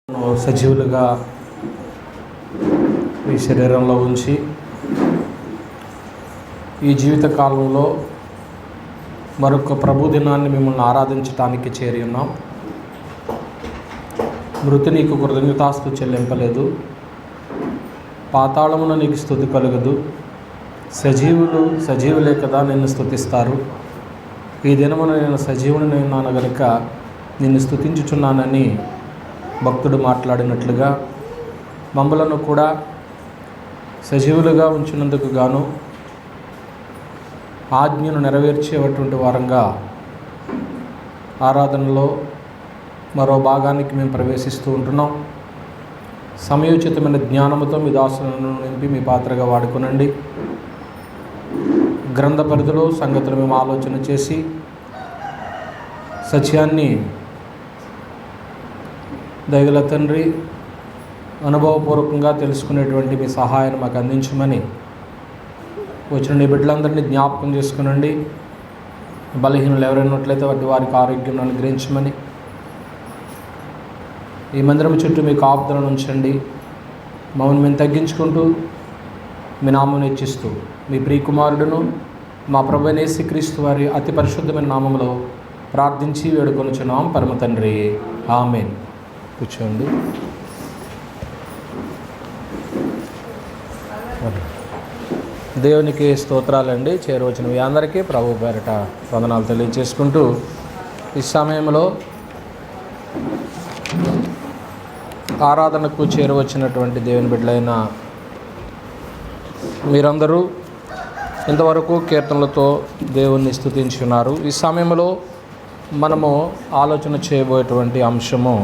సజీవులుగా మీ శరీరంలో ఉంచి ఈ జీవిత కాలంలో మరొక ప్రభు దినాన్ని మిమ్మల్ని ఆరాధించడానికి చేరి ఉన్నాం. మృతి నీకు కృతజ్ఞతాస్తు చెల్లింపలేదు, పాతాళమున నీకు స్తుతి కలుగదు. సజీవులే కదా నిన్ను స్తుతిస్తారు. ఈ దినమున నేను సజీవుని ఉన్నాను గనుక నిన్ను స్తుతించుచున్నానని భక్తుడు మాట్లాడినట్లుగా మమ్మలను కూడా సజీవులుగా ఉంచినందుకు గాను ఆజ్ఞను నెరవేర్చేటువంటి వారంగా ఆరాధనలో మరో భాగానికి మేము ప్రవేశిస్తూ ఉంటున్నాం. సమయోచితమైన జ్ఞానముతో మీ దాసులను నింపి మీ పాత్రగా వాడుకునండి. గ్రంథ పరిధిలో సంగతులు మేము ఆలోచన చేసి సత్యాన్ని దయగల తండ్రి అనుభవపూర్వకంగా తెలుసుకునేటువంటి మీ సహాయాన్ని మాకు అందించమని వచ్చిన నీ బిడ్డలందరినీ జ్ఞాపకం చేసుకునండి. బలహీనలు ఎవరైనట్లయితే వారికి ఆరోగ్యం అనుగ్రహించమని, ఈ మందిరం చుట్టూ మీ కాపుదలను ఉంచండి. మమ్మల్ని మేము తగ్గించుకుంటూ మీ నామమును హెచ్చిస్తూ మీ ప్రియకుమారుడును మా ప్రభువైన యేసుక్రీస్తు వారి అతి పరిశుద్ధమైన నామములో ప్రార్థించి వేడుకొనుచున్నాం పరమ తండ్రి, ఆమేన్. కూర్చోండి. దేవునికి స్తోత్రాలండి. చేరవచ్చిన మీ అందరికీ ప్రభు పేరట వందనాలు తెలియజేసుకుంటూ ఈ సమయంలో ఆరాధనకు చేరవచ్చినటువంటి దేవుని బిడ్డలైన మీరందరూ ఇంతవరకు కీర్తనలతో దేవుణ్ణి స్తుతించి ఉన్నారు. ఈ సమయంలో మనము ఆలోచన చేయబోయేటువంటి అంశము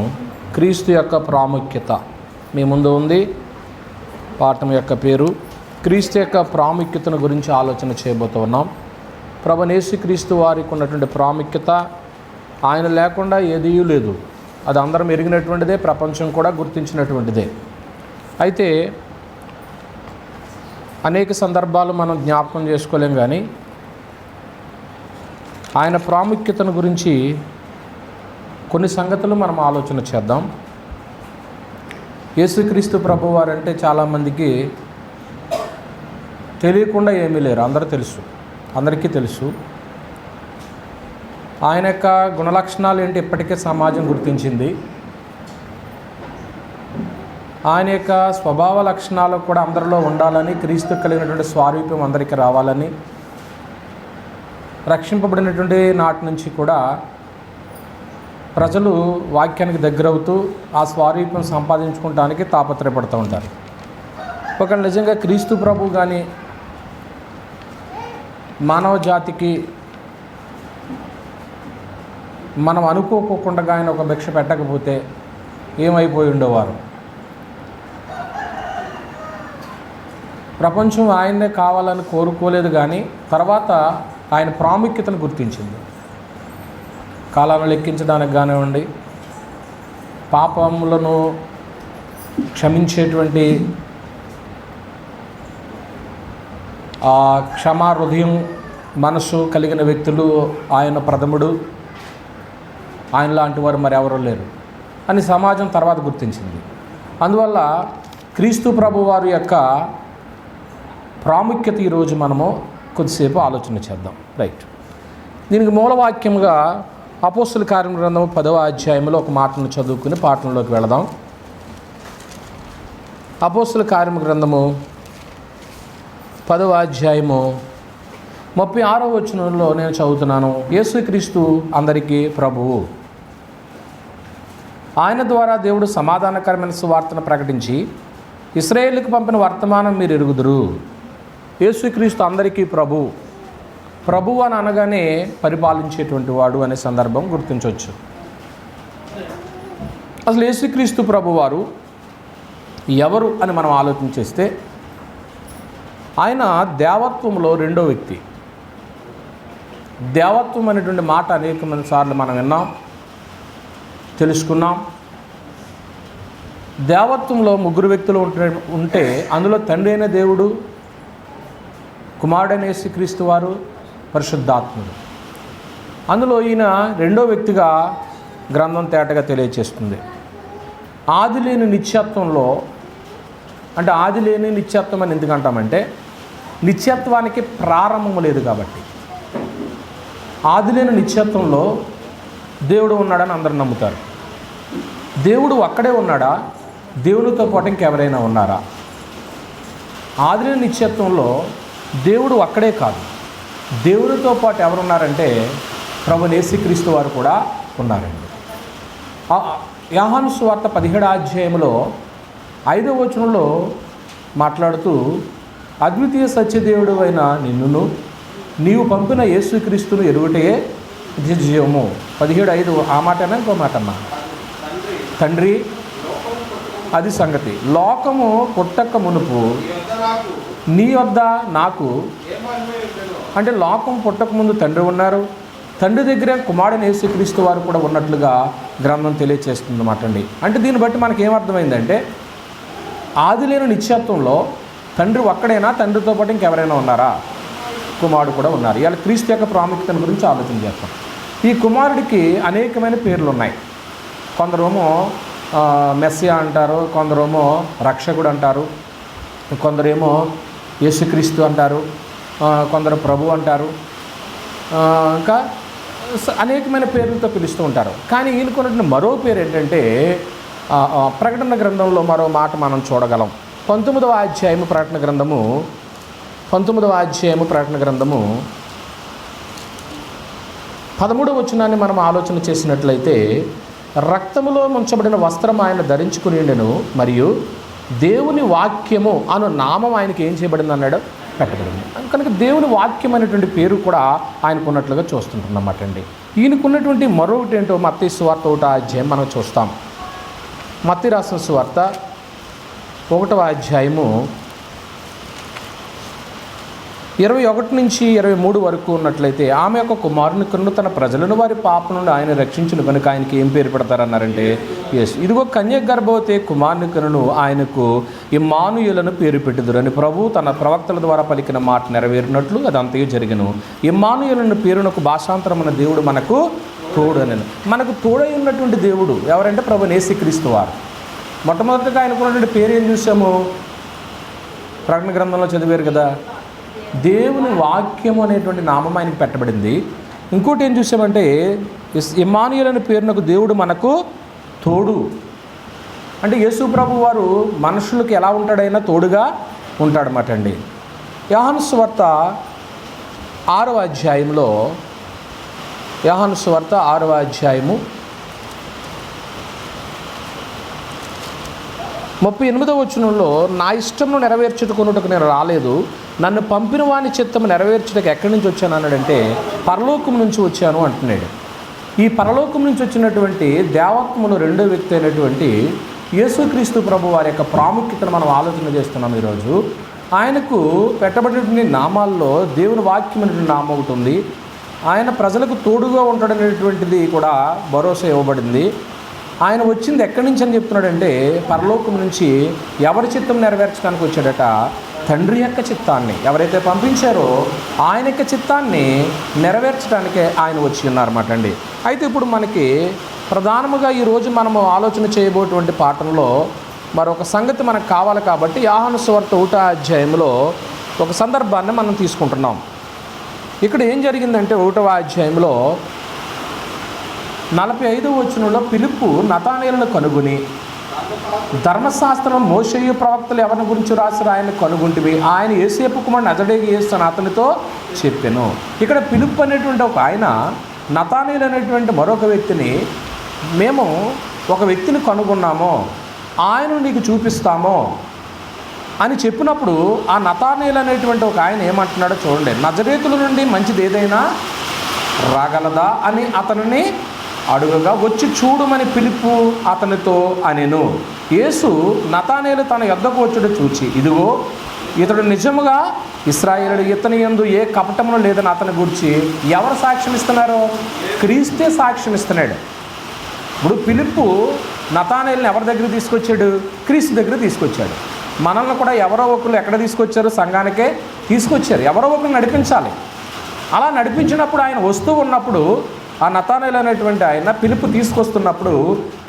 క్రీస్తు యొక్క ప్రాముఖ్యత. మీ ముందు ఉంది పాఠం యొక్క పేరు. క్రీస్తు యొక్క ప్రాముఖ్యతను గురించి ఆలోచన చేయబోతున్నాం. ప్రభువైన యేసుక్రీస్తు వారికి ఉన్నటువంటి ప్రాముఖ్యత, ఆయన లేకుండా ఏదీ లేదు. అది అందరం ఎరిగినటువంటిదే, ప్రపంచం కూడా గుర్తించినటువంటిదే. అయితే అనేక సందర్భాలు మనం జ్ఞాపకం చేసుకోలేం, కానీ ఆయన ప్రాముఖ్యతను గురించి కొన్ని సంగతులు మనం ఆలోచన చేద్దాం. యేసుక్రీస్తు ప్రభు వారంటే చాలామందికి తెలియకుండా ఏమీ లేరు, అందరికీ తెలుసు. ఆయన యొక్క గుణలక్షణాలు ఏంటి ఇప్పటికే సమాజం గుర్తించింది. ఆయన యొక్క స్వభావ లక్షణాలు కూడా అందరిలో ఉండాలని, క్రీస్తు కలిగినటువంటి స్వారూప్యం అందరికీ రావాలని, రక్షింపబడినటువంటి నాటి నుంచి కూడా ప్రజలు వాక్యానికి దగ్గరవుతూ ఆ స్వారూప్యం సంపాదించుకోవడానికి తాపత్రయపడుతూ ఉంటారు. ఒక నిజంగా క్రీస్తు ప్రభు కానీ మానవ జాతికి మనం అనుకోకుండా ఆయన ఒక భిక్ష పెట్టకపోతే ఏమైపోయి ఉండేవారు. ప్రపంచం ఆయన్నే కావాలని కోరుకోలేదు, కానీ తర్వాత ఆయన ప్రాముఖ్యతను గుర్తించింది. కాలాలను లెక్కించడానికి కానివ్వండి, పాపములను క్షమించేటువంటి క్షమా హృదయం మనసు కలిగిన వ్యక్తులు ఆయన ప్రథముడు, ఆయన లాంటి వారు మరి ఎవరూ లేరు అని సమాజం తర్వాత గుర్తించింది. అందువల్ల క్రీస్తు ప్రభు వారి యొక్క ప్రాముఖ్యత ఈరోజు మనము కొద్దిసేపు ఆలోచన చేద్దాం. రైట్. దీనికి మూలవాక్యముగా అపోస్తుల కార్యముల గ్రంథము 10వ అధ్యాయంలో ఒక మాటను చదువుకుని పాఠంలోకి వెళదాం. అపోస్తుల కార్యముల గ్రంథము 10వ అధ్యాయము 36వ వచనంలో నేను చదువుతున్నాను. యేసుక్రీస్తు అందరికీ ప్రభువు, ఆయన ద్వారా దేవుడు సమాధానకరమైన సువార్తను ప్రకటించి ఇశ్రాయేలుకు పంపిన వర్తమానం మీరు ఎరుగుదురు. యేసుక్రీస్తు అందరికీ ప్రభువు అని అనగానే పరిపాలించేటువంటి వాడు అనే సందర్భం గుర్తించవచ్చు. అసలు యేసుక్రీస్తు ప్రభువారు ఎవరు అని మనం ఆలోచన చేస్తే ఆయన దేవత్వంలో రెండో వ్యక్తి. దేవత్వం అనేటువంటి మాట అనేకమైన సార్లు మనం విన్నాం, తెలుసుకున్నాం. దేవత్వంలో ముగ్గురు వ్యక్తులు ఉంటే అందులో తండ్రి అయిన దేవుడు, కుమారుడైన యేసుక్రీస్తు వారు, పరిశుద్ధాత్ముడు. అందులో ఈయన రెండో వ్యక్తిగా గ్రంథం తేటగా తెలియచేస్తుంది. ఆది లేని నిత్యత్వంలో, అంటే ఆది లేని నిత్యత్వం అని ఎందుకంటామంటే నిత్యత్వానికి ప్రారంభం లేదు కాబట్టి. ఆది లేని నిత్యత్వంలో దేవుడు ఉన్నాడని అందరూ నమ్ముతారు. దేవుడు ఒక్కడే ఉన్నాడా? దేవునితో పాటు ఇంకెవరైనా ఉన్నారా? ఆది లేని నిత్యత్వంలో దేవుడు ఒక్కడే కాదు, దేవునితో పాటు ఎవరున్నారంటే ప్రభువైన యేసుక్రీస్తు వారు కూడా ఉన్నారండి. యోహాను సువార్త 17వ అధ్యాయంలో 5వ వచనంలో మాట్లాడుతూ, అద్వితీయ సత్యదేవుడు అయిన నిన్నును నీవు పంపిన యేసుక్రీస్తును ఎరుగుటే నిజజీవము. 17:5 ఆ మాటనా ఇంకో మాట అన్నా? తండ్రి, అది సంగతి. లోకము పుట్టక మునుపు నీ వద్ద నాకు, అంటే లోకం పుట్టక ముందు తండ్రి ఉన్నారు, తండ్రి దగ్గర కుమారుడైన యేసుక్రీస్తు వారు కూడా ఉన్నట్లుగా గ్రంథం తెలియచేస్తుంది అన్నమాట అండి. అంటే దీన్ని బట్టి మనకి ఏమర్థమైందంటే ఆది లేని నిత్యత్వంలో తండ్రి ఒక్కడైనా, తండ్రితో పాటు ఇంకెవరైనా ఉన్నారా? కుమారుడు కూడా ఉన్నారు. ఇవాళ క్రీస్తు యొక్క ప్రాముఖ్యతను గురించి ఆలోచన చేస్తాం. ఈ కుమారుడికి అనేకమైన పేర్లు ఉన్నాయి. కొందరేమో మెస్సియా అంటారు, కొందరేమో రక్షకుడు అంటారు, కొందరేమో యేసుక్రీస్తు అంటారు, కొందరు ప్రభు అంటారు, ఇంకా అనేకమైన పేర్లతో పిలుస్తూ ఉంటారు. కానీ ఈయనకున్నటువంటి మరో పేరు ఏంటంటే ప్రకటన గ్రంథంలో మరో మాట మనం చూడగలం. 19వ అధ్యాయము ప్రకటన గ్రంథము 13వ వచనాన్ని మనం ఆలోచన చేసినట్లయితే, రక్తములో ముంచబడిన వస్త్రం ఆయన ధరించుకుని ఉండెను, మరియు దేవుని వాక్యము అను నామం ఆయనకి ఏం చేయబడింది అన్నాడు, పెట్టబడింది. కనుక దేవుని వాక్యం అనేటువంటి పేరు కూడా ఆయనకున్నట్లుగా చూస్తుంటున్నమాట అండి. ఈయనకున్నటువంటి మరొకటి ఏంటో మత్తయి సువార్త 1వ అధ్యాయం మనం చూస్తాం. మత్తయి రాసిన సువార్త 1వ అధ్యాయము 21 నుంచి 23 వరకు ఉన్నట్లయితే, ఆమె యొక్క కుమారుని కన్ను తన ప్రజలను వారి పాపం నుండి ఆయన రక్షించును కనుక ఆయనకి ఏం పేరు పెడతారన్నారంటే యేసు. ఇదిగో కన్య గర్భవతి కుమారుని కన్నును ఆయనకు ఇమ్మానుయేలను పేరు పెట్టుదురని ప్రభు తన ప్రవక్తల ద్వారా పలికిన మాట నెరవేరినట్లు అదంతయు జరిగెను. ఇమ్మానుయేలను పేరునకు భాషాంతరమైన దేవుడు మనకు తోడనను. మనకు తోడై ఉన్నటువంటి దేవుడు ఎవరంటే ప్రభువైన యేసుక్రీస్తు వారు. మొట్టమొదటిగా ఆయనకున్నటువంటి పేరు ఏం చూసాము? ప్రకటన గ్రంథంలో చదివారు కదా, దేవుని వాక్యము అనేటువంటి నామం ఆయనకు పెట్టబడింది. ఇంకోటి ఏం చూసామంటే ఇమ్మానుయేలు అనే పేరునకు దేవుడు మనకు తోడు. అంటే యేసు ప్రభు వారు మనుషులకు ఎలా ఉంటాడైనా తోడుగా ఉంటాడన్నమాట అండి. యోహాను సువార్త 6వ అధ్యాయంలో, యోహాను సువార్త 6వ అధ్యాయము 38వ వచనంలో, నా ఇష్టమును నెరవేర్చుటకు నేను రాలేదు, నన్ను పంపిన వాని చిత్తము నెరవేర్చుటకు ఎక్కడి నుంచి వచ్చాను అన్నాడంటే పరలోకం నుంచి వచ్చాను అంటున్నాడు. ఈ పరలోకం నుంచి వచ్చినటువంటి దేవత్వములో రెండో వ్యక్తి అయినటువంటి యేసుక్రీస్తు ప్రభు వారి యొక్క ప్రాముఖ్యతను మనం ఆలోచన చేస్తున్నాం ఈరోజు. ఆయనకు పెట్టబడినటువంటి నామాల్లో దేవుని వాక్యం అనేటువంటి నామం ఒకటి ఉంది. ఆయన ప్రజలకు తోడుగా ఉంటాడనేటువంటిది కూడా భరోసా ఇవ్వబడింది. ఆయన వచ్చింది ఎక్కడి నుంచి అని చెప్తున్నాడంటే పరలోకం నుంచి. ఎవరి చిత్తం నెరవేర్చడానికి వచ్చాడట? తండ్రి యొక్క చిత్తాన్ని, ఎవరైతే పంపించారో ఆయన యొక్క చిత్తాన్ని నెరవేర్చడానికే ఆయన వచ్చి ఉన్నారన్నమాట అండి. అయితే ఇప్పుడు మనకి ప్రధానముగా ఈరోజు మనము ఆలోచన చేయబోయేటువంటి పాఠంలో మరొక సంగతి మనకు కావాలి కాబట్టి యోహాను సువార్త 1వ అధ్యాయంలో ఒక సందర్భాన్ని మనం తీసుకుంటున్నాం. ఇక్కడ ఏం జరిగిందంటే 1వ అధ్యాయంలో 45వ వచనంలో, ఫిలిప్పు నతానేలును కనుగొని, ధర్మశాస్త్రం మోషేయు ప్రవక్తలు ఎవరి గురించి రాసి ఆయన కనుగొంటివి, ఆయన యేసేపు కుమారుడు నజరేయుడు యేసు అని అతనితో చెప్పాను. ఇక్కడ ఫిలిప్పు అనేటువంటి ఒక ఆయన, నతానేలు అనేటువంటి మరొక వ్యక్తిని, మేము ఒక వ్యక్తిని కనుగొన్నాము, ఆయన నీకు చూపిస్తాము అని చెప్పినప్పుడు ఆ నతానేలు అనేటువంటి ఒక ఆయన ఏమంటున్నాడో చూడండి. నజరేతుల నుండి మంచిది ఏదైనా రాగలదా అని అతనిని అడుగగా, వచ్చి చూడమని ఫిలిప్పు అతనితో అనెను. యేసు నతానేలు తన యొద్దకు వచ్చుడు చూచి, ఇదిగో ఇతడు నిజముగా ఇశ్రాయేలుడు, ఇతని యందు ఏ కపటమును లేదని అతని గురించి ఎవరు సాక్ష్యం ఇస్తున్నారు? క్రీస్తే సాక్ష్యం ఇస్తున్నాడు. ఇప్పుడు ఫిలిప్పు నతానేలుని ఎవరి దగ్గర తీసుకొచ్చాడు? క్రీస్తు దగ్గర తీసుకొచ్చాడు. మనల్ని కూడా ఎవరో ఒకరు ఎక్కడ తీసుకొచ్చారు? సంఘానికే తీసుకొచ్చారు. ఎవరో ఒకరు నడిపించాలి. అలా నడిపించినప్పుడు ఆయన వస్తూ ఉన్నప్పుడు ఆ నతానేలు అనేటువంటి ఆయన పిలుపు తీసుకొస్తున్నప్పుడు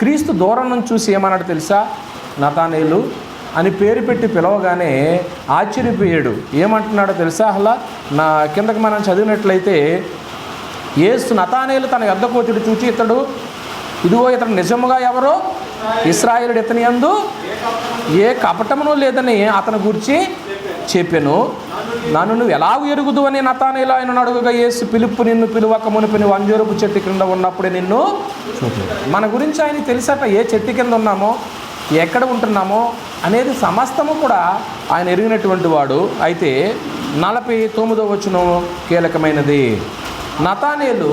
క్రీస్తు దూరం నుంచి చూసి ఏమన్నాడు తెలుసా? నతానేలు అని పేరు పెట్టి పిలవగానే ఆశ్చర్యపోయాడు. ఏమంటున్నాడో తెలుసా? అలా నా కిందకి మనం చదివినట్లయితే, యేసు నతానేలు తన యొద్దకు వచ్చి చూచి, ఇదిగో ఇతడు నిజముగా ఎవరో ఇశ్రాయేలుడు, ఇతని యందు ఏ కపటమును లేదని అతని గురించి చెప్పాను. నన్ను నువ్వు ఎలాగూ ఎరుగుదు అని నతానేలు ఆయన అడుగుగా, యేసు పిలుపు నిన్ను పిలువక మునిపి నువ్వు అంజూరపు చెట్టు కింద ఉన్నప్పుడే నిన్ను చూపాడు. మన గురించి ఆయన తెలుసట, ఏ చెట్టు కింద ఉన్నామో, ఎక్కడ ఉంటున్నామో అనేది సమస్తము కూడా ఆయన ఎరిగినటువంటి వాడు. అయితే 49వ వచనం కీలకమైనది. నతానేలు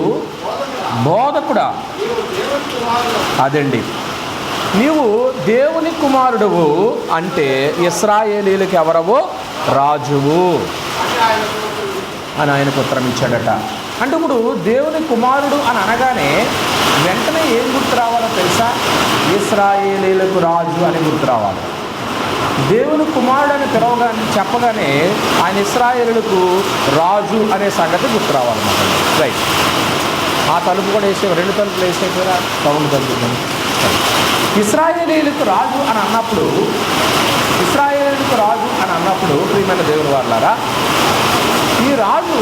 బోధకుడా, అదండి, నీవు దేవుని కుమారుడువు అంటే ఇశ్రాయేలీయులకు ఎవరవో రాజువు అని ఆయనకు ఉత్తరం ఇచ్చాడట. అంటే ఇప్పుడు దేవుని కుమారుడు అని అనగానే వెంటనే ఏం గుర్తు రావాలో తెలుసా? ఇశ్రాయేలీయులకు రాజు అని గుర్తు రావాలి. దేవుని కుమారుడు అని చెప్పగానే ఆయన ఇశ్రాయేలులకు రాజు అనే సంగతి గుర్తు రావాలన్నమాట. రైట్. ఆ తలుపు కూడా వేసే, 2 తలుపులు వేసేసారా? సౌండ్ తలుపుతుంది. ఇశ్రాయేలీయులకు రాజు అని అన్నప్పుడు ప్రియమైన దేవుని వారలారా, ఈ రాజు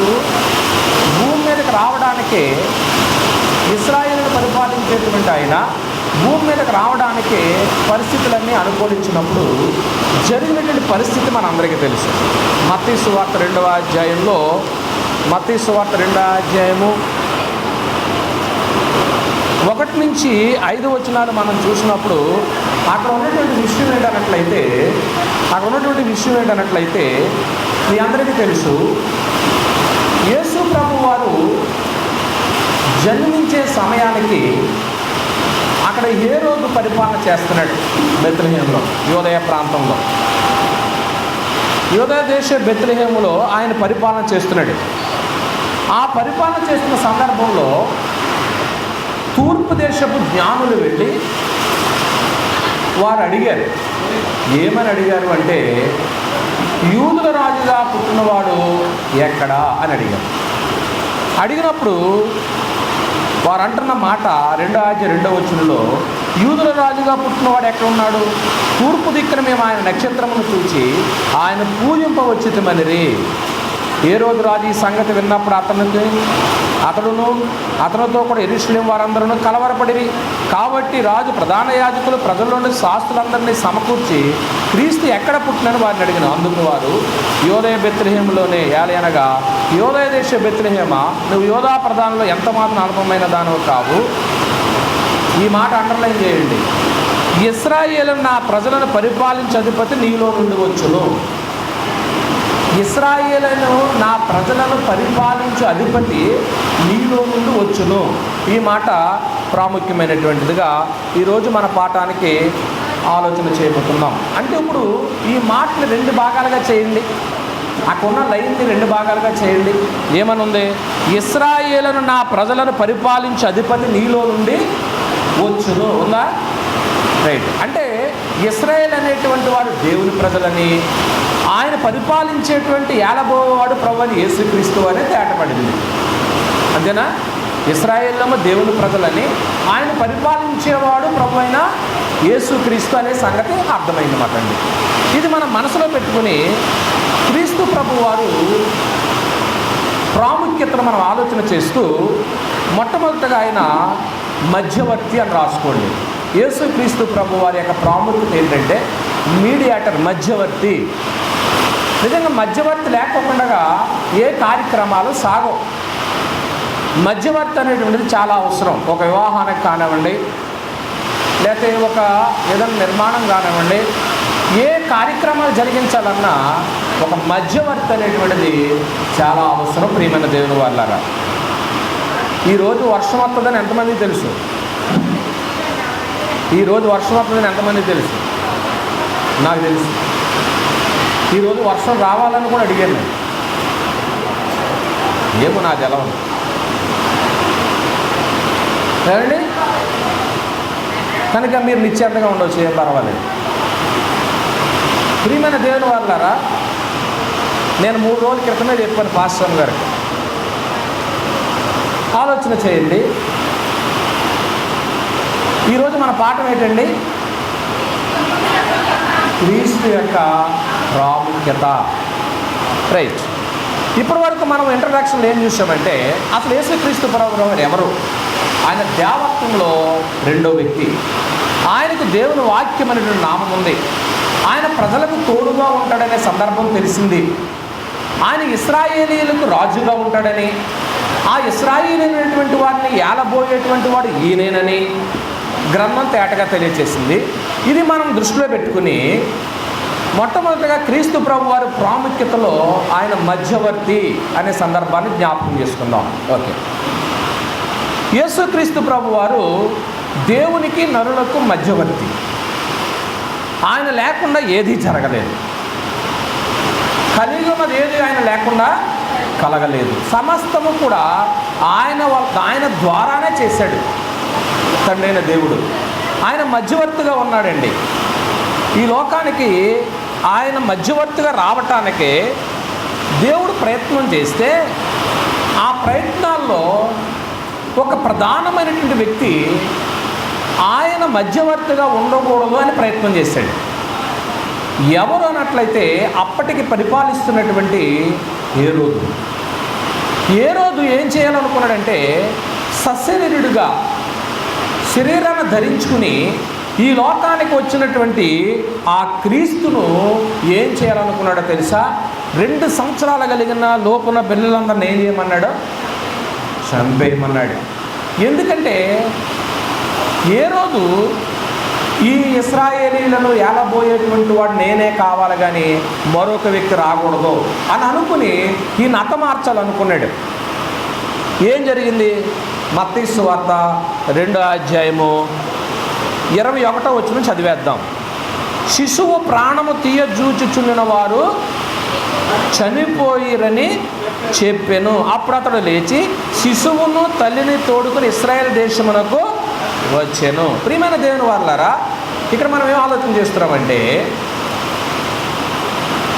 భూమి మీదకి రావడానికే, ఇశ్రాయేలును పరిపాలించేటువంటి ఆయన భూమి మీదకి రావడానికే పరిస్థితులన్నీ అనుకూలించినప్పుడు జరిగినటువంటి పరిస్థితి మనందరికీ తెలుసు. మత్తయి సువార్త 2వ అధ్యాయంలో, మత్తయి సువార్త 2వ అధ్యాయము 1 నుంచి 5 వచనాలు మనం చూసినప్పుడు అక్కడ ఉన్నటువంటి విషయం ఏంటన్నట్లయితే మీ అందరికీ తెలుసు, యేసు ప్రభు వారు జన్మించే సమయానికి అక్కడ హేరోదు పరిపాలన చేస్తున్నాడు. బెత్లెహేములో, యూదయ ప్రాంతంలో, యూదయ దేశ బెత్లెహేములో ఆయన పరిపాలన చేస్తున్నాడు. ఆ పరిపాలన చేస్తున్న సందర్భంలో తూర్పు దేశపు జ్ఞానులు వెళ్ళి వారు అడిగారు. ఏమని అడిగారు అంటే, యూదుల రాజుగా పుట్టినవాడు ఎక్కడా అని అడిగారు. అడిగినప్పుడు వారు అంటున్న మాట 2వ అధ్యాయం 2వ వచనంలో, యూదుల రాజుగా పుట్టినవాడు ఎక్కడ ఉన్నాడు? తూర్పు దిక్కున మేము ఆయన నక్షత్రమును చూచి ఆయన పూజింపవచ్చితమనిరి. హేరోదు రాజు ఈ సంగతి విన్నప్పుడు అతనితో కూడా యెరూషలేము వారందరూ కలవరపడిరి. కాబట్టి రాజు ప్రధాన యాజకులు ప్రజల్లోని శాస్త్రులందరినీ సమకూర్చి క్రీస్తు ఎక్కడ పుట్టినని వారిని అడిగిన. అందుకు వారు, యోదయ బెత్లెహేములోనే, అనగా యోదయ దేశ బెత్లెహేమ, నువ్వు యోధా ప్రధానంలో ఎంత మాత్రం అల్పమైన దానవు కావు. ఈ మాట అండర్లైన్ చేయండి. ఇశ్రాయేలు నా ప్రజలను పరిపాలించే అధిపతి నీలో నుండి వచ్చును. ఇశ్రాయేలును నా ప్రజలను పరిపాలించే అధిపతి నీలో నుండి వచ్చును. ఈ మాట ప్రాముఖ్యమైనటువంటిదిగా ఈరోజు మన పాఠానికి ఆలోచన చేయబోతున్నాం. అంటే ఇప్పుడు ఈ మాటని 2 భాగాలుగా చేయండి. అక్కడున్న లైన్ని 2 భాగాలుగా చేయండి. ఏమనుంది? ఇశ్రాయేలును నా ప్రజలను పరిపాలించే అధిపతి నీలో నుండి వచ్చును ఉందా? రైట్. అంటే ఇశ్రాయేల్ అనేటువంటి వాడు దేవుని ప్రజలని, ఆయన పరిపాలించేటువంటి ఏలబోవాడు ప్రభు అని యేసుక్రీస్తు అని తేటపడింది. అంతేనా? ఇశ్రాయేలులో దేవుని ప్రజలని, ఆయన పరిపాలించేవాడు ప్రభు అయిన యేసుక్రీస్తు అనే సంగతి అర్థమైందన్నమాట అండి. ఇది మనం మనసులో పెట్టుకుని క్రీస్తు ప్రభు వారు ప్రాముఖ్యతను మనం ఆలోచన చేస్తూ మొట్టమొదటిగా ఆయన మధ్యవర్తి అని రాసుకోండి. యేసుక్రీస్తు ప్రభు వారి యొక్క ప్రాముఖ్యత ఏంటంటే మీడియేటర్, మధ్యవర్తి. నిజంగా మధ్యవర్తి లేకుండా ఏ కార్యక్రమాలు సాగవు. మధ్యవర్తి అనేటువంటిది చాలా అవసరం. ఒక వివాహానికి కానివ్వండి, లేకపోతే ఒక ఏదైనా నిర్మాణం కానివ్వండి, ఏ కార్యక్రమాలు జరిగించాలన్నా ఒక మధ్యవర్తి అనేటువంటిది చాలా అవసరం. ప్రియమైన దేవుని వాళ్ళారా, ఈరోజు వర్షం వస్తుందని ఎంతమందికి తెలుసు? ఈరోజు వర్షం వస్తుందని ఎంతమందికి తెలుసు? నాకు తెలుసు. ఈరోజు వర్షం రావాలని కూడా అడిగాను నేను. ఏమో నాకు ఎలా ఉంది సరేండి. కనుక మీరు నిశ్చింతగా ఉండవచ్చు, ఏం పర్వాలేదు. ప్రియమైన దేవుని వాళ్ళారా, నేను 3 రోజుల క్రితమే చెప్పాను పాస్టర్ గారికి, ఆలోచన చేయండి. ఈరోజు మన పాఠం ఏంటండి? క్రీస్తు యొక్క ప్రాముఖ్యత. రైట్. ఇప్పటి వరకు మనం ఇంట్రడక్షన్లో ఏం చూసామంటే అసలు యేసుక్రీస్తు ప్రభువు ఎవరు? ఆయన దేవత్వంలో రెండో వ్యక్తి. ఆయనకు దేవుని వాక్యం అనేటువంటి నామం ఉంది. ఆయన ప్రజలకు తోడుగా ఉంటాడనే సందర్భం తెలిసింది. ఆయన ఇశ్రాయేలీయులకు రాజుగా ఉంటాడని, ఆ ఇశ్రాయేలీయులైనటువంటి వారిని ఏలబోయేటువంటి వాడు ఈయనేనని గ్రంథం తేటగా తెలియజేసింది. ఇది మనం దృష్టిలో పెట్టుకుని మొట్టమొదటిగా క్రీస్తు ప్రభు వారి ప్రాముఖ్యతలో ఆయన మధ్యవర్తి అనే సందర్భాన్ని జ్ఞాపకం చేసుకుందాం. ఓకే. యేసుక్రీస్తు ప్రభు వారు దేవునికి నరులకు మధ్యవర్తి. ఆయన లేకుండా ఏదీ జరగలేదు. కలిగి ఉన్నది ఏది ఆయన లేకుండా కలగలేదు. సమస్తము కూడా ఆయన ద్వారానే చేశాడు తండ్రి అయిన దేవుడు. ఆయన మధ్యవర్తిగా ఉన్నాడండి. ఈ లోకానికి ఆయన మధ్యవర్తిగా రావటానికే దేవుడు ప్రయత్నం చేస్తే ఆ ప్రయత్నాల్లో ఒక ప్రధానమైనటువంటి వ్యక్తి ఆయన మధ్యవర్తిగా ఉండకూడదు అని ప్రయత్నం చేశాడు. ఎవరు అన్నట్లయితే అప్పటికి పరిపాలిస్తున్నటువంటి హేరోదు ఏం చేయాలనుకున్నాడంటే సశరీరుడుగా శరీరాన్ని ధరించుకుని ఈ లోకానికి వచ్చినటువంటి ఆ క్రీస్తును ఏం చేయాలనుకున్నాడో తెలుసా? 2 సంవత్సరాలు కలిగిన లోపున పిల్లలందరినీ ఏం చేయమన్నాడు? చంపేయమన్నాడు. ఎందుకంటే హేరోదు ఈ ఇశ్రాయేలీలను ఏలబోయేటువంటి వాడు నేనే కావాలి కానీ మరొక వ్యక్తి రాకూడదు అని అనుకుని ఈయన హతమార్చాలనుకున్నాడు. ఏం జరిగింది? మత్తయి సువార్త 2వ అధ్యాయము 21వ వచనం చదివేద్దాం. శిశువు ప్రాణము తీయజూచుచున్న వారు చనిపోయిరని చెప్పెను. అప్పుడు అతడు లేచి శిశువును తల్లిని తోడుకుని ఇశ్రాయేల్ దేశమునకు వచ్చాను. ప్రియమైన దేవుని వారలారా, ఇక్కడ మనం ఏం ఆలోచన చేస్తున్నామంటే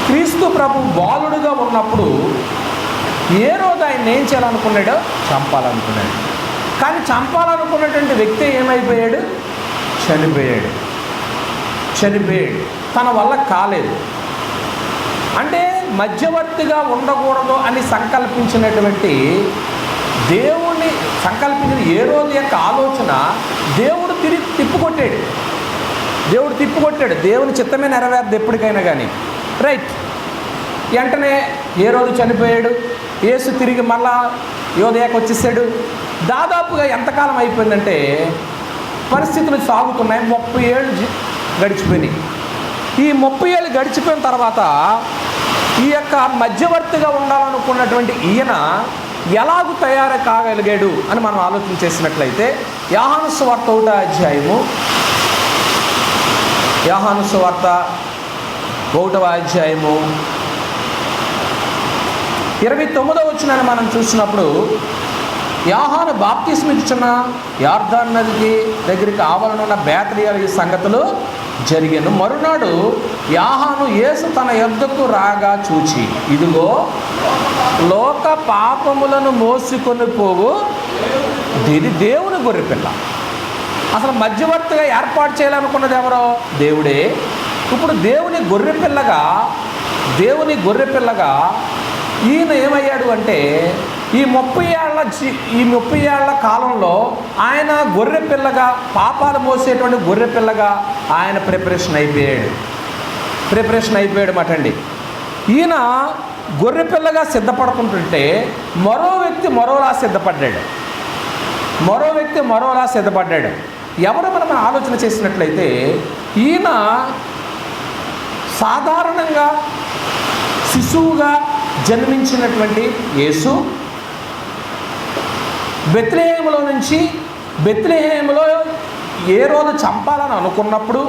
క్రీస్తు ప్రభు బాలుడుగా ఉన్నప్పుడు ఏ రోజు ఆయన ఏం చేయాలనుకున్నాడో చంపాలనుకున్నాడు. కానీ చంపాలనుకున్నటువంటి వ్యక్తి ఏమైపోయాడు? చనిపోయాడు. తన వల్ల కాలేదు. అంటే మధ్యవర్తిగా ఉండకూడదు అని సంకల్పించినటువంటి దేవుణ్ణి సంకల్పించిన ఏ రోజు యొక్క ఆలోచన దేవుడు తిప్పుకొట్టాడు. దేవుని చిత్తమే నెరవేరదు ఎప్పటికైనా కానీ. రైట్. వెంటనే ఏ రోజు చనిపోయాడు. యేసు తిరిగి మళ్ళా యోదయాకు వచ్చేసాడు. దాదాపుగా ఎంతకాలం అయిపోయిందంటే పరిస్థితులు సాగుతున్నాయి. 30 ఏళ్ళు గడిచిపోయినాయి. ఈ 30 ఏళ్ళు గడిచిపోయిన తర్వాత ఈ యొక్క మధ్యవర్తిగా ఉండాలనుకున్నటువంటి ఈయన ఎలాగూ తయారు కాగలిగాడు అని మనం ఆలోచన చేసినట్లయితే యోహాను సువార్త 1వ అధ్యాయము 29వ వచనాన్ని మనం చూసినప్పుడు యోహాను బాప్తిస్మం ఇచ్చిన యార్దాను నదికి దగ్గరికి ఆవరణున్న బేతనియలో ఈ సంగతులు జరిగాను. మరునాడు యోహాను యేసు తన యొద్దకు రాగా చూచి, ఇదిగో లోక పాపములను మోసుకొని పోవు ఇది దేవుని గొర్రెపిల్ల. అసలు మధ్యవర్తిగా ఏర్పాటు చేయాలనుకున్నది ఎవరో? దేవుడే. ఇప్పుడు దేవుని గొర్రెపిల్లగా ఈయన ఏమయ్యాడు అంటే ఈ 30 ఏళ్ల కాలంలో ఆయన గొర్రెపిల్లగా, పాపాలు మోసేటువంటి గొర్రెపిల్లగా ఆయన ప్రిపరేషన్ అయిపోయాడు మాటండి. ఈయన గొర్రెపిల్లగా సిద్ధపడుతుంటుంటే మరో వ్యక్తి మరోలా సిద్ధపడ్డాడు. ఎవరు మనం ఆలోచన చేసినట్లయితే ఈయన సాధారణంగా శిశువుగా జన్మించినటువంటి యేసు బెత్లెహేములో ఏ రోజు చంపాలని అనుకున్నప్పుడు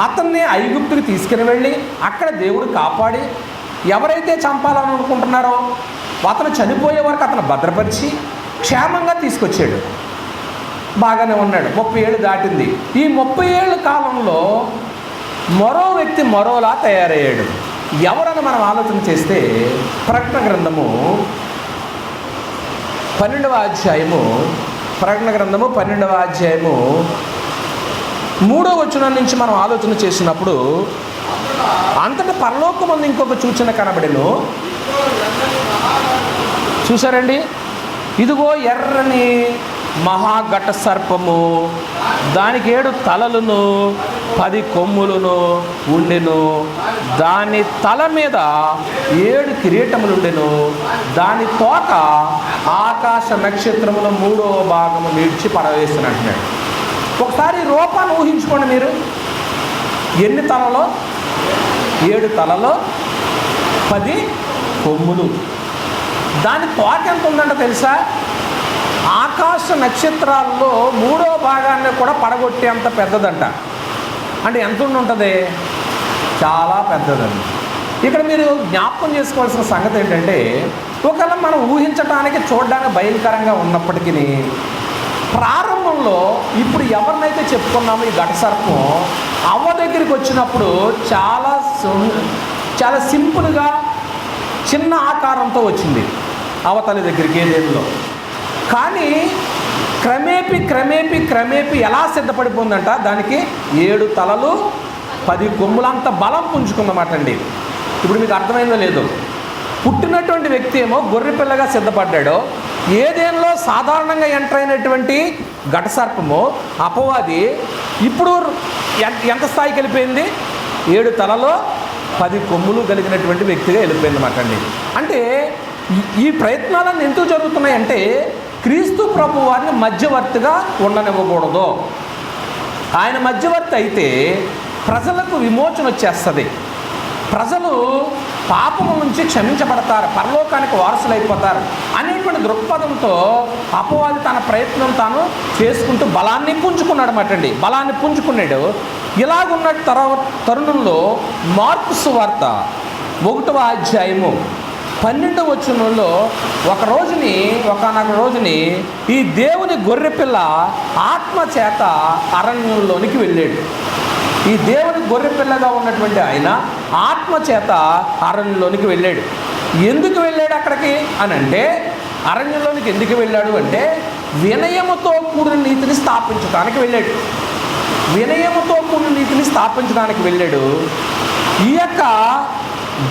అతన్ని ఐగుప్తుకి తీసుకుని వెళ్ళి అక్కడ దేవుడు కాపాడి ఎవరైతే చంపాలని అనుకుంటున్నారో అతను చనిపోయే వరకు అతను భద్రపరిచి క్షేమంగా తీసుకొచ్చాడు. బాగానే ఉన్నాడు. 30 ఏళ్ళు దాటింది. ఈ 30 ఏళ్ళ కాలంలో మరో వ్యక్తి మరోలా తయారయ్యాడు. ఎవరని మనం ఆలోచన చేస్తే ప్రకటన గ్రంథము 12వ అధ్యాయము, ప్రకటన గ్రంథము 12వ అధ్యాయము 3వ వచనం నుంచి మనం ఆలోచన చేసినప్పుడు, అంతటా పరలోకమందు ఇంకొక సూచన కనబడెను. చూసారండి, ఇదిగో ఎర్రని మహాఘట సర్పము, దానికి 7 తలలను 10 కొమ్ములను ఉండెను. దాని తల మీద 7 కిరీటములుండెను. దాని తోక ఆకాశ నక్షత్రముల 3వ భాగము నిడిచి పడవేసిన అంటున్నాడు. ఒకసారి రూపాన్ని ఊహించుకోండి మీరు. ఎన్ని తలలో? 7 తలలో 10 కొమ్ములు. దాని తోక ఎంత ఉందంట తెలుసా? ఆకాశ నక్షత్రాల్లో 3వ భాగాన్ని కూడా పడగొట్టే అంత పెద్దదంట. అంటే ఎంత ఉంటుంది? చాలా పెద్దదండి. ఇక్కడ మీరు జ్ఞాపకం చేసుకోవాల్సిన సంగతి ఏంటంటే, ఒకవేళ మనం ఊహించడానికి చూడడానికి భయంకరంగా ఉన్నప్పటికీ, ప్రారంభంలో ఇప్పుడు ఎవరినైతే చెప్పుకున్నామో ఈ ఘట సర్పం అవ్వ దగ్గరికి వచ్చినప్పుడు చాలా సింపుల్గా చిన్న ఆకారంతో వచ్చింది అవతలి దగ్గరికి ఏదేంలో. కానీ క్రమేపీ ఎలా సిద్ధపడిపోయిందంట, దానికి 7 తలలు 10 కొమ్ములు, అంత బలం పుంజుకుందన్నమాట అండి. ఇప్పుడు మీకు అర్థమైందో లేదో, పుట్టినటువంటి వ్యక్తి ఏమో గొర్రె పిల్లగా సిద్ధపడ్డాడో, ఏదేంలో సాధారణంగా ఎంటర్ అయినటువంటి ఘట సర్పము అపవాది ఇప్పుడు ఎంత స్థాయికి వెళ్ళిపోయింది? 7 తలలో 10 కొమ్ములు కలిగినటువంటి వ్యక్తిగా వెళ్ళిపోయింది అన్నమాట అండి. అంటే ఈ ప్రయత్నాలన్నీ ఎందుకు జరుగుతున్నాయంటే, క్రీస్తు ప్రభు వారిని మధ్యవర్తిగా ఉండనివ్వకూడదు. ఆయన మధ్యవర్తి అయితే ప్రజలకు విమోచన వచ్చేస్తుంది, ప్రజలు పాపము నుంచి క్షమించబడతారు, పరలోకానికి వారసులు అయిపోతారు అనేటువంటి దృక్పథంతో అపవాది తన ప్రయత్నం తాను చేసుకుంటూ బలాన్ని పుంజుకున్నాడు అన్నమాట అండి. బలాన్ని పుంజుకున్నాడు. ఇలాగున్న తరుణంలో మార్కు సువార్త 1వ అధ్యాయము 12వ వచనంలో ఒకనొక రోజుని ఈ దేవుని గొర్రెపిల్ల ఆత్మ చేత అరణ్యంలోనికి వెళ్ళాడు. ఈ దేవుని గొర్రెపిల్లగా ఉన్నటువంటి ఆయన ఆత్మ చేత అరణ్యంలోనికి వెళ్ళాడు. ఎందుకు వెళ్ళాడు అక్కడికి అని అంటే, అరణ్యంలోనికి ఎందుకు వెళ్ళాడు అంటే, వినయముతో కూడిన నీతిని స్థాపించడానికి వెళ్ళాడు. వినయముతో కూడిన నీతిని స్థాపించడానికి వెళ్ళాడు. ఈ యొక్క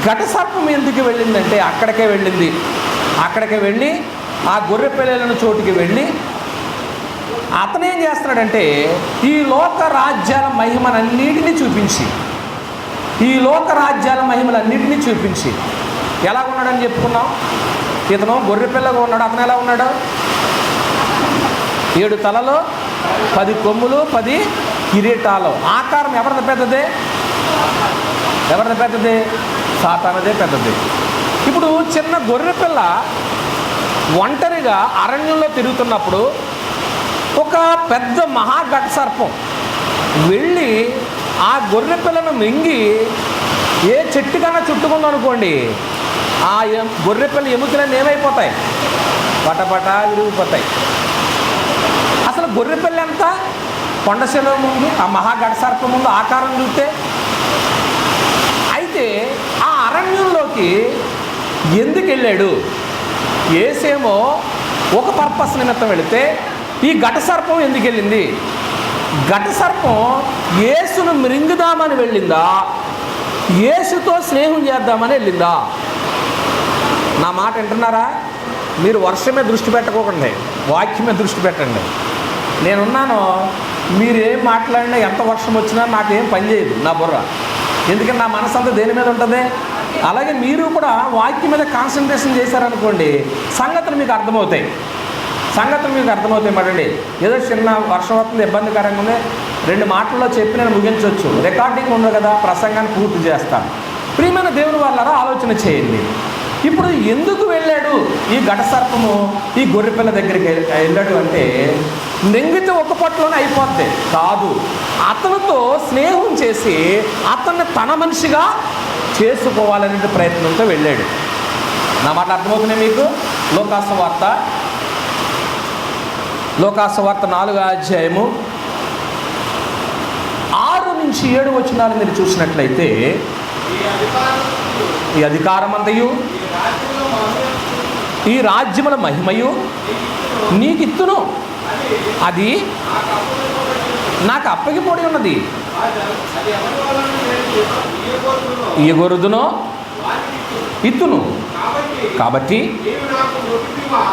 ఘట సర్పం ఎందుకు వెళ్ళిందంటే అక్కడికే వెళ్ళింది. అక్కడికి వెళ్ళి ఆ గొర్రె పిల్లలను చోటుకి వెళ్ళి అతను ఏం చేస్తున్నాడంటే, ఈ లోక రాజ్యాల మహిమలన్నిటినీ చూపించి ఎలా ఉన్నాడని చెప్పుకున్నాం. ఇతను గొర్రె పిల్లగా ఉన్నాడు. అతను ఎలా ఉన్నాడు? 7 తలలో 10 కొమ్ములు 10 కిరీటాలు. ఆకారం ఎవరిది పెద్దదే? సాతానదే పెద్దది. ఇప్పుడు చిన్న గొర్రె పిల్ల ఒంటరిగా అరణ్యంలో తిరుగుతున్నప్పుడు ఒక పెద్ద మహాఘట సర్పం వెళ్ళి ఆ గొర్రె పిల్లను మింగి ఏ చెట్టు కన్నా చుట్టుకుందనుకోండి, ఆ గొర్రె పిల్ల ఎముకలన్నీ ఏమైపోతాయి? పటపట విరిగిపోతాయి. అసలు గొర్రె పిల్ల ఎంత? కొండశిల ముందు ఆ మహాఘట సర్పం ముందు ఆకారం చూస్తే. అయితే ఆ అరణ్యంలోకి ఎందుకు వెళ్ళాడు? యేసేమో ఒక పర్పస్ నిమిత్తం వెళితే, ఈ ఘట సర్పం ఎందుకు వెళ్ళింది? ఘట సర్పం యేసును మృంగుదామని వెళ్ళిందా, యేసుతో స్నేహం చేద్దామని వెళ్ళిందా? నా మాట వింటున్నారా? మీరు వర్షమే దృష్టి పెట్టకోకండి, వాక్యమే దృష్టి పెట్టండి. నేనున్నాను, మీరు ఏం మాట్లాడినా ఎంత వర్షం వచ్చినా నాకేం పని చేయదు నా బుర్ర. ఎందుకంటే నా మనసు అంతా దేని మీద ఉంటుంది? అలాగే మీరు కూడా వాక్యం మీద కాన్సన్ట్రేషన్ చేశారనుకోండి, సంగతులు మీకు అర్థమవుతాయి మాటండి. ఏదో చిన్న వర్షం వస్తుంది, ఇబ్బందికరంగా ఉంది, 2 మాటల్లో చెప్పి నేను ముగించవచ్చు. రికార్డింగ్ ఉండదు కదా, ప్రసంగాన్ని పూర్తి చేస్తాను. ప్రియమైన దేవుని వాళ్ళారా, ఆలోచన చేయండి. ఇప్పుడు ఎందుకు వెళ్ళాడు ఈ ఘట సర్పము ఈ గొర్రెపిల్ల దగ్గరికి వెళ్ళాడు అంటే, నెంగితే ఒక పట్లోనే అయిపోద్ది కాదు, అతనితో స్నేహం చేసి అతన్ని తన మనిషిగా చేసుకోవాలనే ప్రయత్నంతో వెళ్ళాడు. నా మాట అర్థమవుతున్నాయి మీకు? లోకాసువార్త 4వ అధ్యాయము 6 నుంచి 7 వచనాలు మీరు చూసినట్లయితే, ఈ అధికారం అంతయు ఈ రాజ్యముల మహిమయు నీకిత్తును, అది నాకు అప్పగిపోడి ఉన్నది, ఇయ్యగొరుదునో ఇత్తును. కాబట్టి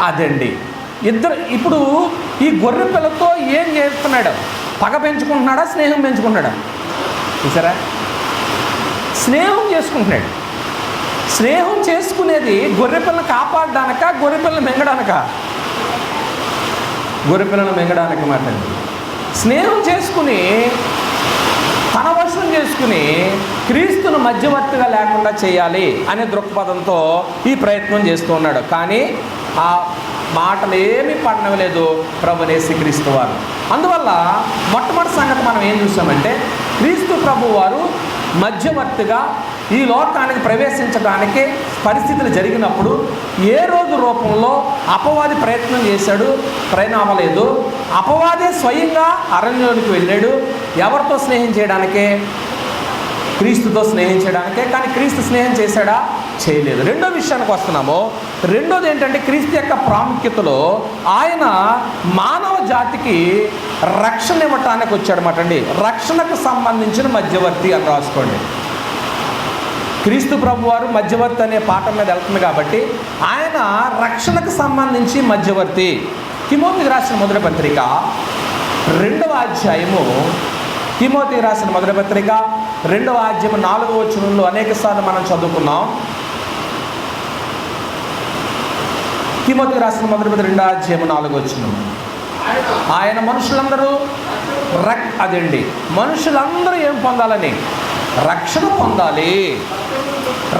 అదండి ఇద్దరు. ఇప్పుడు ఈ గొర్రె పిల్లతో ఏం చేస్తున్నాడు? పగ పెంచుకుంటున్నాడా, స్నేహం పెంచుకుంటున్నాడా? చూసారా? స్నేహం చేసుకుంటున్నాడు. స్నేహం చేసుకునేది గొర్రె పిల్లని కాపాడడానిక, గొర్రె పిల్లని మింగడానిక? గొర్రె పిల్లని మింగడానికి మాట. స్నేహం చేసుకుని తన వశం చేసుకుని క్రీస్తును మధ్యవర్తిగా లేకుండా చేయాలి అనే దృక్పథంతో ఈ ప్రయత్నం చేస్తూ ఉన్నాడు. కానీ ఆ మాటలు ఏమీ పడనవలేదు ప్రభునేసి క్రీస్తు వారు. అందువల్ల మొట్టమొదటి సంగతి మనం ఏం చూసామంటే, క్రీస్తు ప్రభు వారు మధ్యవర్తిగా ఈ లోకానికి ప్రవేశించడానికి పరిస్థితులు జరిగినప్పుడు ఏ రోజు రూపంలో అపవాది ప్రయత్నం చేశాడు, పరిణామలేదు. అపవాదే స్వయంగా అరణ్యానికి వెళ్ళాడు. ఎవరితో స్నేహం చేయడానికే? క్రీస్తుతో స్నేహం చేయడానికే. కానీ క్రీస్తు స్నేహం చేశాడా? చేయలేదు. రెండో విషయానికి వస్తున్నాము. రెండోది ఏంటంటే, క్రీస్తు యొక్క ప్రాముఖ్యతలో ఆయన మానవ జాతికి రక్షణ ఇవ్వటానికి వచ్చాడన్నమాట అండి. రక్షణకు సంబంధించిన మధ్యవర్తి అని రాసుకోండి. క్రీస్తు ప్రభు వారు మధ్యవర్తి అనే పాఠం మీద వెళ్తుంది కాబట్టి ఆయన రక్షణకు సంబంధించి మధ్యవర్తి. తిమోతికి రాసిన మొదటి పత్రిక 2వ అధ్యాయము, తిమోతికి రాసిన మొదటి పత్రిక 2వ అధ్యాయము 4వ వచనంలో అనేక సార్లు మనం చదువుకున్నాం. తిమోతికి రాసిన మొదటి పత్రిక 2వ అధ్యాయము 4వ వచనం, ఆయన మనుషులందరూ అదండి మనుషులందరూ ఏం పొందాలని? రక్షణ పొందాలి.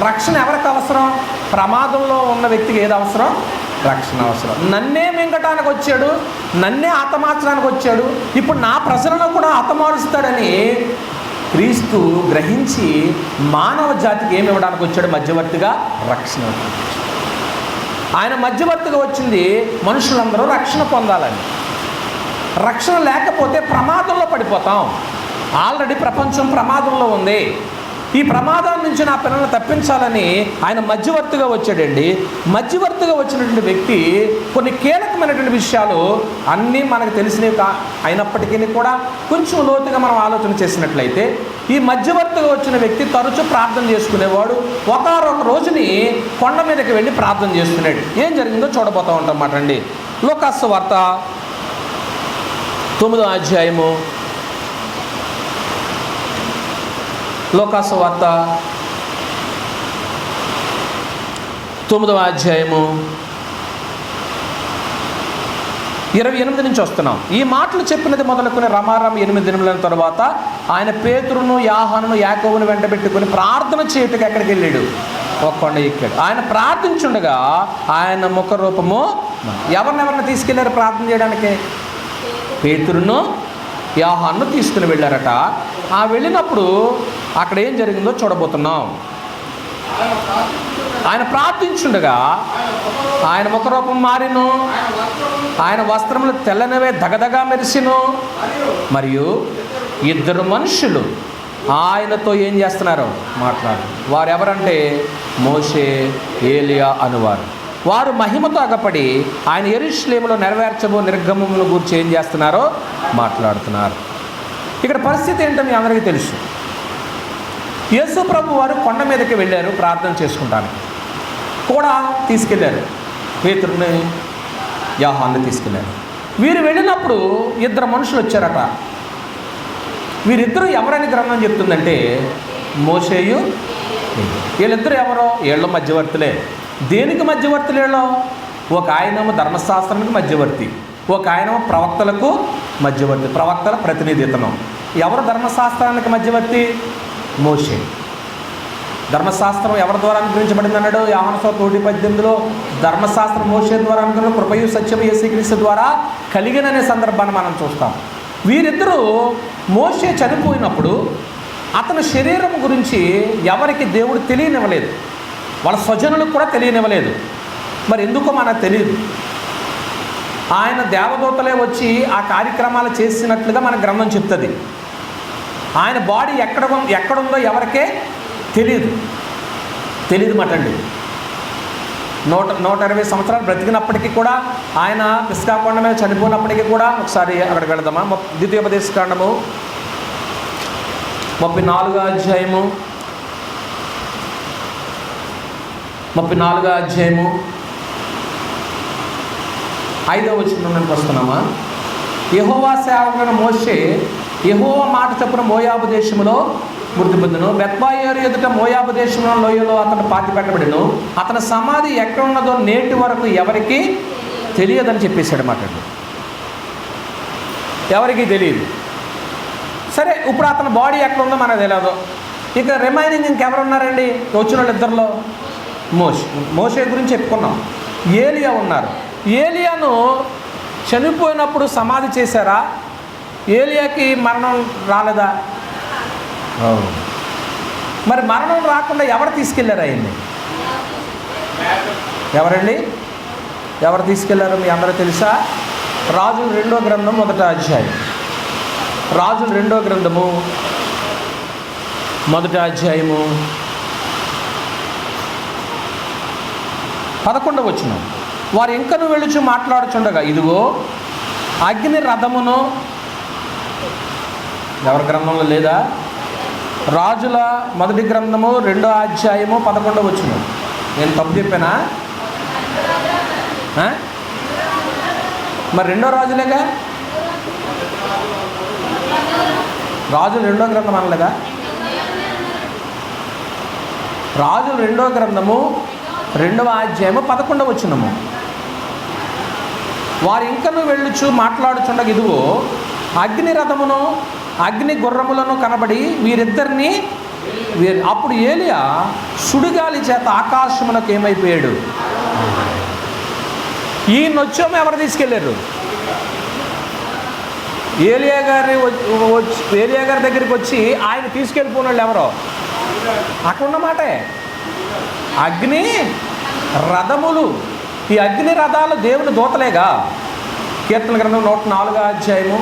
రక్షణ ఎవరికి అవసరం? ప్రమాదంలో ఉన్న వ్యక్తికి ఏది అవసరం? రక్షణ అవసరం. నన్నే మింగటానికి వచ్చాడు, నన్నే హతమార్చడానికి వచ్చాడు, ఇప్పుడు నా ప్రజలను కూడా హతమారుస్తాడని క్రీస్తు గ్రహించి మానవ జాతికి ఏమి ఇవ్వడానికి వచ్చాడు? మధ్యవర్తిగా రక్షణ. ఆయన మధ్యవర్తిగా వచ్చింది మనుషులందరూ రక్షణ పొందాలని. రక్షణ లేకపోతే ప్రమాదంలో పడిపోతాం. ఆల్రెడీ ప్రపంచం ప్రమాదంలో ఉంది. ఈ ప్రమాదం నుంచి నా పిల్లల్ని తప్పించాలని ఆయన మధ్యవర్తిగా వచ్చాడండి. మధ్యవర్తిగా వచ్చినటువంటి వ్యక్తి కొన్ని కీలకమైనటువంటి విషయాలు అన్నీ మనకు తెలిసినవి అయినప్పటికీ కూడా కొంచెం లోతుగా మనం ఆలోచన చేసినట్లయితే, ఈ మధ్యవర్తిగా వచ్చిన వ్యక్తి తరచూ ప్రార్థన చేసుకునేవాడు. ఒకరొక రోజుని కొండ మీదకి వెళ్ళి ప్రార్థన చేస్తున్నాడు. ఏం జరిగిందో చూడబోతూ ఉంటాం అన్నమాట అండి. లూకాసు వార్త 9వ అధ్యాయము, లూకాసు వార్త 9వ అధ్యాయము 28 నుంచి వస్తున్నాం. ఈ మాటలు చెప్పినది మొదలుకొని రమారం 8 దినముల తర్వాత ఆయన పేతురును, యాహానును, యాకోబును వెంటబెట్టుకుని ప్రార్థన చేయుటకు ఎక్కడికి వెళ్ళాడు? ఒక కొండ ఎక్కాడు. ఆయన ప్రార్థించుండగా ఆయన ముఖరూపము ఎవరినెవరిని తీసుకెళ్లారు ప్రార్థన చేయడానికి? పేతురును, యాహానును తీసుకుని వెళ్ళారట. ఆ వెళ్ళినప్పుడు అక్కడ ఏం జరిగిందో చూడబోతున్నాం. ఆయన ప్రార్థించుండగా ఆయన ముఖరూపం మారిను, ఆయన వస్త్రములు తెల్లనవే దగదగా మెరిసిను, మరియు 2 మనుషులు ఆయనతో ఏం చేస్తున్నారు? మాట్లాడు. వారు ఎవరంటే మోషే, ఏలియా అనువారు. వారు మహిమతో అగపడి ఆయన యెరూషలేములో నెరవేర్చబో నిర్గమమును గురించి ఏం చేస్తున్నారో మాట్లాడుతున్నారు. ఇక్కడ పరిస్థితి ఏంటో మీ అందరికీ తెలుసు. యేసు ప్రభు వారు కొండ మీదకి వెళ్ళారు ప్రార్థన చేసుకుంటానికి. కూడా తీసుకెళ్ళారు, పేతురుని, యోహాన్ని తీసుకెళ్ళారు. వీరు వెళ్ళినప్పుడు 2 మనుషులు వచ్చారట. వీరిద్దరూ ఎవరని గ్రంథం చెప్తుందంటే మోషేయు. వీళ్ళిద్దరూ ఎవరో? ఏళ్ళ మధ్యవర్తులే. దేనికి మధ్యవర్తులు వీళ్ళు? ఒక ఆయనేమో ధర్మశాస్త్రానికి మధ్యవర్తి, ఒక ఆయనేమో ప్రవక్తలకు మధ్యవర్తి, ప్రవక్తల ప్రతినిధితనం. ఎవరు ధర్మశాస్త్రానికి మధ్యవర్తి? మోషే. ధర్మశాస్త్రం ఎవరి ద్వారా అనుగ్రహించబడింది అన్నాడు యోహాను సువార్త 1:18. ధర్మశాస్త్రం మోషే ద్వారా అనుగ్రహం, కృపయు సత్యము యేసుక్రీస్తు ద్వారా కలిగిననే సందర్భాన్ని మనం చూస్తాం. వీరిద్దరూ మోషే చనిపోయినప్పుడు అతని శరీరం గురించి ఎవరికి దేవుడు తెలియనివ్వలేదు, వాళ్ళ స్వజనులకు కూడా తెలియనివ్వలేదు. మరి ఎందుకో మనకు తెలియదు. ఆయన దేవదూతలే వచ్చి ఆ కార్యక్రమాలు చేసినట్లుగా మన గ్రంథం చెప్తుంది. ఆయన బాడీ ఎక్కడుందో ఎవరికే తెలియదు మాట అండి. 120 సంవత్సరాలు బ్రతికినప్పటికీ కూడా, ఆయన పిస్గా కొండ మీద చనిపోయినప్పటికీ కూడా, ఒకసారి అక్కడికి వెళదామా? ద్వితీయోపదేశకాండము 34వ అధ్యాయము 5వ వచనంలోకి వస్తున్నామా? యెహోవా సేవకుడైన మోషే యెహోవా మాట చొప్పున మోయాబు దేశములో మృతి పొందెను. బెత్బాయోరు ఎదుట మోయాబు దేశంలో లోయలో అతను పాతి పెట్టబడెను. అతని సమాధి ఎక్కడ ఉన్నదో నేటి వరకు ఎవరికి తెలియదని చెప్పేశాడు మాట. ఎవరికి తెలియదు. సరే, ఇప్పుడు అతని బాడీ ఎక్కడ ఉందో మనకు తెలియదు. ఇక రిమైనింగ్ ఇంకెవరు ఉన్నారండి? వచ్చిన వాళ్ళు ఇద్దరిలో మోషే గురించి చెప్పుకున్నాం. ఏలియా ఉన్నారు. ఏలియాను చనిపోయినప్పుడు సమాధి చేశారా? ఏలియాకి మరణం రాలేదా? మరి మరణం రాకుండా ఎవరు తీసుకెళ్ళారు ఆయన్ని? ఎవరండి? ఎవరు తీసుకెళ్లారు మీ అందరూ తెలుసా? రాజుల 2వ గ్రంథం 1వ అధ్యాయం. రాజుల 2వ గ్రంథము 1వ అధ్యాయము 11వ వచనం. వారు ఇంకను వెళ్ళుచు మాట్లాడుచుండగా, ఇదిగో అగ్ని రథమును, ఎవరి గ్రంథంలో లేదా? రాజుల 1వ గ్రంథము 2వ అధ్యాయము 11వ వచనం. నేను తప్పు చెప్పానా? మరి 2వ రాజులేగా? రాజుల 2వ గ్రంథం అనలేదా? రాజుల 2వ గ్రంథము 2వ అధ్యాయము 11వ వచనము. వారు ఇంకను వెళ్ళుచు మాట్లాడుచుండగా, ఇదిగో అగ్ని రథమును అగ్ని గుర్రములను కనబడి వీరిద్దరిని. అప్పుడు ఏలియా సుడిగాలి చేత ఆకాశమునకు ఏమైపోయాడు? ఈ నొచ్చోము ఎవరు తీసుకెళ్ళారు? ఏలియా గారి దగ్గరికి వచ్చి ఆయన తీసుకెళ్ళిపోయిన వాళ్ళు ఎవరో అక్కడున్నమాటే. అగ్ని రథములు. ఈ అగ్ని రథాలు దేవుని దూతలేగా. కీర్తన గ్రంథం 104వ అధ్యాయము,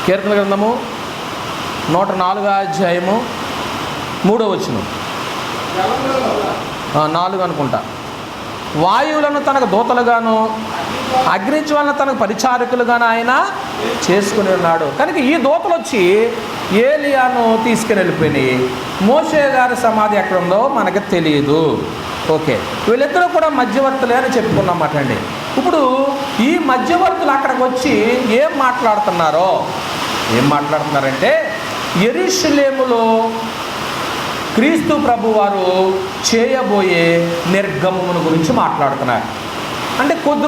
కీర్తన గ్రంథము 104వ అధ్యాయము 3వ వచనం, 4 అనుకుంటా. వాయువులను తనకు దూతలుగాను అగ్నిజ్వాలను తనకు పరిచారకులుగాను ఆయన చేసుకుని ఉన్నాడు. కనుక ఈ దూతలు వచ్చి ఏలియాను తీసుకుని వెళ్ళిపోయినాయి. మోషే గారి సమాధి ఎక్కడ ఉందో మనకు తెలియదు. ఓకే, వీళ్ళిద్దరూ కూడా మధ్యవర్తులే అని చెప్పుకున్నమాట అండి. ఇప్పుడు ఈ మధ్యవర్తులు అక్కడికి వచ్చి ఏం మాట్లాడుతున్నారంటే, యెరూషలేములో క్రీస్తు ప్రభువారు చేయబోయే నిర్గమమును గురించి మాట్లాడుతున్నారు. అంటే కొద్ది